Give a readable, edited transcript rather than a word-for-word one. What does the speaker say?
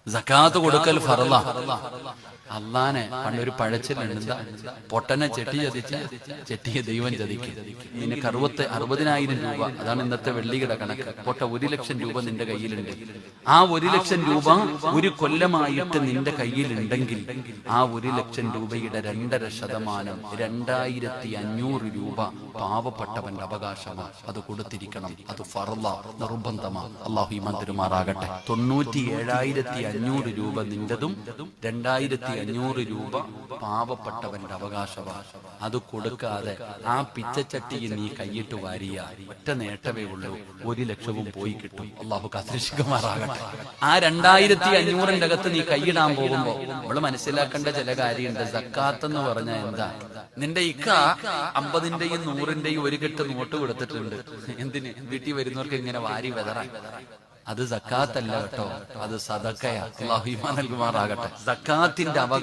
സക്കാത്ത് കൊടുക്കൽ ഫർളാ. അള്ളാനെ പണ്ടൊരു പഴച്ചിലുണ്ട്, എന്താ? പൊട്ടനെ ചെട്ടി ചതിച്ച ചെട്ടിയെ ദൈവം ചതിക്കും. നിനക്ക് 60,000 രൂപ, അതാണ് ഇന്നത്തെ വെള്ളിയുടെ കണക്ക്. പൊട്ട 1,00,000 രൂപ നിന്റെ കയ്യിലുണ്ട്. ആ 1,00,000 രൂപ ഒരു കൊല്ലമായിട്ട് നിന്റെ കയ്യിലുണ്ടെങ്കിൽ ആ 1,00,000 രൂപയുടെ 2.5% 2,500 രൂപ പാവപ്പെട്ടവന്റെ അവകാശമാണ്. അത് കൊടുത്തിരിക്കണം. അത് ഫർളാ, നിർബന്ധമാണ്. അള്ളാഹു ഈമാൻ തരുമാറാകട്ടെ. 97,500 രൂപ നിന്റെതും 2,500 രൂപ പാവപ്പെട്ടവന്റെ അവകാശമാണ്. അത് കൊടുക്കാതെ ആ പിച്ചച്ചട്ടിയിൽ നീ കൈയിട്ട് വാരിയ ഒറ്റ നേട്ടമേ ഉള്ളൂ, 1,00,000 പോയി കിട്ടും. അള്ളാഹു കാത്തിരക്ഷിക്കുമാറാകട്ടെ. ആ 2,500 അകത്ത് നീ കൈയിടാൻ പോകുമ്പോ നമ്മള് മനസ്സിലാക്കേണ്ട ചില കാര്യമുണ്ട്. സക്കാത്ത് എന്ന് പറഞ്ഞാൽ എന്താ? നിന്റെ ഇക്ക 50ന്റെയും 100ന്റെയും ഒരു കെട്ട് നോട്ട് കൊടുത്തിട്ടുണ്ട്. എന്തിന്? വീട്ടിൽ വരുന്നവർക്ക് ഇങ്ങനെ വാരി വെതറാൻ. അത് സക്കാത്തല്ല കേട്ടോ, അത് സദഖയാ. അല്ലാഹു ഈമാൻ നൽകുമാറാകട്ടെ. സക്കാത്തിന്റെ